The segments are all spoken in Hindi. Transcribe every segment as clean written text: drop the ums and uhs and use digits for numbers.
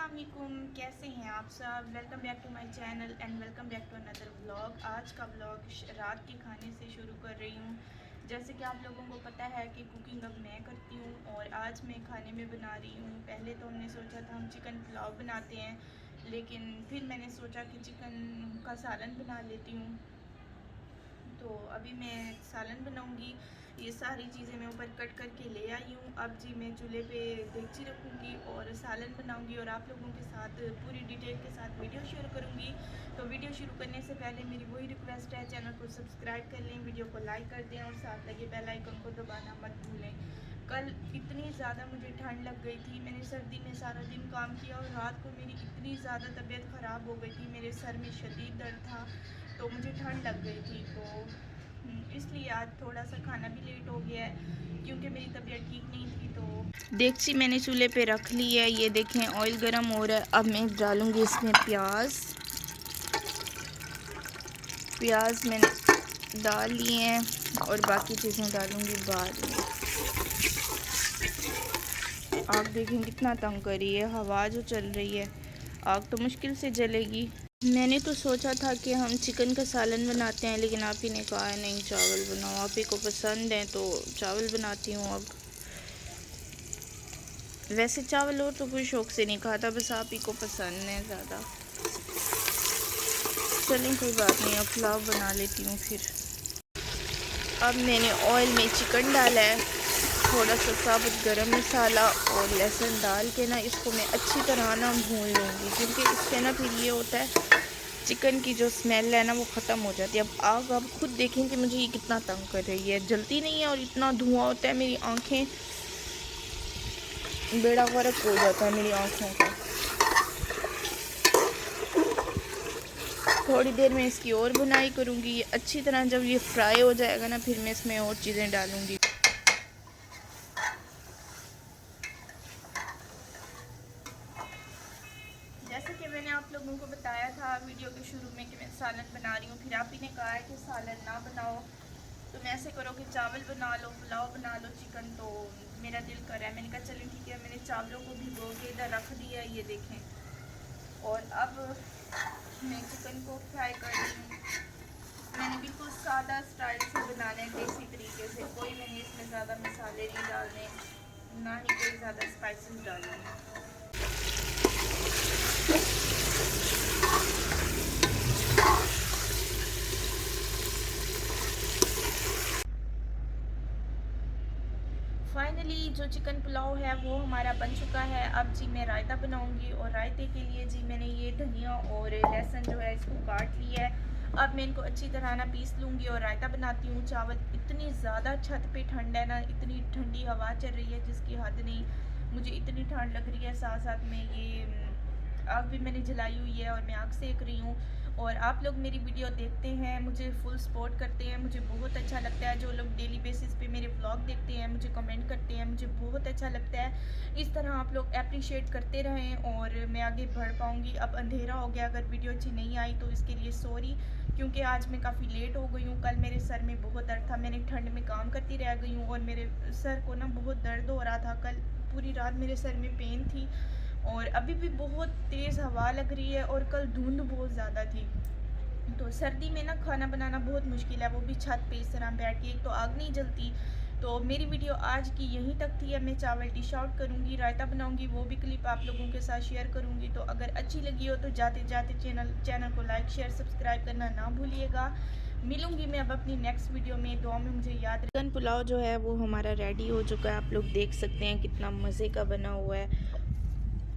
अस्सलामुअलैकुम, कैसे हैं आप सब। Welcome back to my channel and welcome back to another vlog. आज का व्लॉग रात के खाने से शुरू कर रही हूँ। जैसे कि आप लोगों को पता है कि कुकिंग अब मैं करती हूँ और आज मैं खाने में बना रही हूँ। पहले तो हमने सोचा था हम चिकन पुलाव बनाते हैं, लेकिन फिर मैंने सोचा कि चिकन का सालन बना लेती हूँ। तो अभी मैं सालन बनाऊंगी। ये सारी चीज़ें मैं ऊपर कट करके ले आई हूँ। अब जी मैं चूल्हे पे देगची रखूँगी और सालन बनाऊंगी और आप लोगों के साथ पूरी डिटेल के साथ वीडियो शेयर करूँगी। तो वीडियो शुरू करने से पहले मेरी वही रिक्वेस्ट है, चैनल को सब्सक्राइब कर लें, वीडियो को लाइक कर दें और साथ लगे बेल आइकन को दबाना मत भूलें। कल इतनी ज़्यादा मुझे ठंड लग गई थी, मैंने सर्दी में सारा दिन काम किया और रात को मेरी इतनी ज़्यादा तबीयत ख़राब हो गई थी, मेरे सर में शदीद दर्द था, तो मुझे ठंड लग गई थी। तो इसलिए आज थोड़ा सा खाना भी लेट हो गया है क्योंकि मेरी तबीयत ठीक नहीं थी। तो देगची मैंने चूल्हे पे रख ली है, ये देखें ऑयल गरम हो रहा है। अब मैं डालूँगी इसमें प्याज मैंने डाल लिए हैं और बाकी चीज़ें डालूँगी बाद में। आग देखें कितना तंग कर रही है, हवा जो चल रही है, आग तो मुश्किल से जलेगी। मैंने तो सोचा था कि हम चिकन का सालन बनाते हैं, लेकिन आप ही ने कहा है नहीं चावल बनाओ, आप ही को पसंद है तो चावल बनाती हूँ। अब वैसे चावल और तो कोई शौक़ से नहीं खाता, बस आप ही को पसंद है ज़्यादा। चलें कोई बात नहीं, अब पुलाव बना लेती हूँ फिर। अब मैंने ऑयल में चिकन डाला है, थोड़ा सा साबुत गरम मसाला और लहसुन डाल के ना इसको मैं अच्छी तरह ना भून लूँगी, क्योंकि इससे ना फिर ये होता है चिकन की जो स्मेल है ना वो ख़त्म हो जाती है। अब आग आप खुद देखें कि मुझे ये कितना तंग कर रही है, जलती नहीं है और इतना धुआं होता है, मेरी आँखें बेड़ा गर्क हो जाता है मेरी आँखों का। थोड़ी देर में इसकी और बुनाई करूँगी, ये अच्छी तरह जब ये फ्राई हो जाएगा ना फिर मैं इसमें और चीज़ें डालूँगी। जैसे कि मैंने आप लोगों को बताया था वीडियो के शुरू में कि मैं सालन बना रही हूँ, फिर आप ही ने कहा है कि सालन ना बनाओ तो मैं ऐसे करो कि चावल बना लो, पुलाव बना लो चिकन। तो मेरा दिल कर रहा है, मैंने कहा चलें ठीक है। मैंने चावलों को भिगो के इधर रख दिया, ये देखें। और अब मैं चिकन को फ्राई कर रही हूँ। मैंने बिल्कुल सादा स्टाइल से बनाना है, देसी तरीके से। कोई मैंने इसमें ज़्यादा मसाले नहीं डालने, ना ही कोई ज़्यादा स्पाइसेस डालने। फाइनली जो चिकन पुलाव है वो हमारा बन चुका है। अब जी मैं रायता बनाऊंगी और रायते के लिए जी मैंने ये धनिया और लहसुन जो है इसको काट लिया है। अब मैं इनको अच्छी तरह ना पीस लूँगी और रायता बनाती हूँ। चावल इतनी ज़्यादा छत पे ठंड है ना, इतनी ठंडी हवा चल रही है जिसकी हद नहीं, मुझे इतनी ठंड लग रही है। साथ साथ में ये आग भी मैंने जलाई हुई है और मैं आग सेक रही हूँ। और आप लोग मेरी वीडियो देखते हैं, मुझे फुल सपोर्ट करते हैं, मुझे बहुत अच्छा लगता है। जो लोग डेली बेसिस पे मेरे व्लॉग देखते हैं, मुझे कमेंट करते हैं, मुझे बहुत अच्छा लगता है। इस तरह आप लोग अप्रिशिएट करते रहें और मैं आगे बढ़ पाऊँगी। अब अंधेरा हो गया, अगर वीडियो अच्छी नहीं आई तो इसके लिए सॉरी, क्योंकि आज मैं काफ़ी लेट हो गई हूँ। कल मेरे सर में बहुत दर्द था, मैंने ठंड में काम करती रह गई हूँ और मेरे सर को ना बहुत दर्द हो रहा था। कल पूरी रात मेरे सर में पेन थी और अभी भी बहुत तेज़ हवा लग रही है और कल धुंध बहुत ज़्यादा थी। तो सर्दी में ना खाना बनाना बहुत मुश्किल है, वो भी छत पे इस तरह बैठ के, एक तो आग नहीं जलती। तो मेरी वीडियो आज की यहीं तक थी। अब मैं चावल डिश आउट करूँगी, रायता बनाऊँगी, वो भी क्लिप आप लोगों के साथ शेयर करूँगी। तो अगर अच्छी लगी हो तो जाते जाते चैनल को लाइक शेयर सब्सक्राइब करना ना भूलिएगा। मिलूँगी मैं अब अपनी नेक्स्ट वीडियो में, दुआ में मुझे याद। चिकन पुलाव जो है वो हमारा रेडी हो चुका है, आप लोग देख सकते हैं कितना मज़े का बना हुआ है।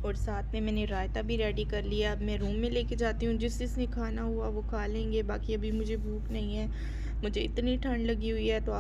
और साथ में मैंने रायता भी रेडी कर लिया। अब मैं रूम में लेके जाती हूँ, जिसने खाना हुआ वो खा लेंगे, बाकी अभी मुझे भूख नहीं है, मुझे इतनी ठंड लगी हुई है। तो आप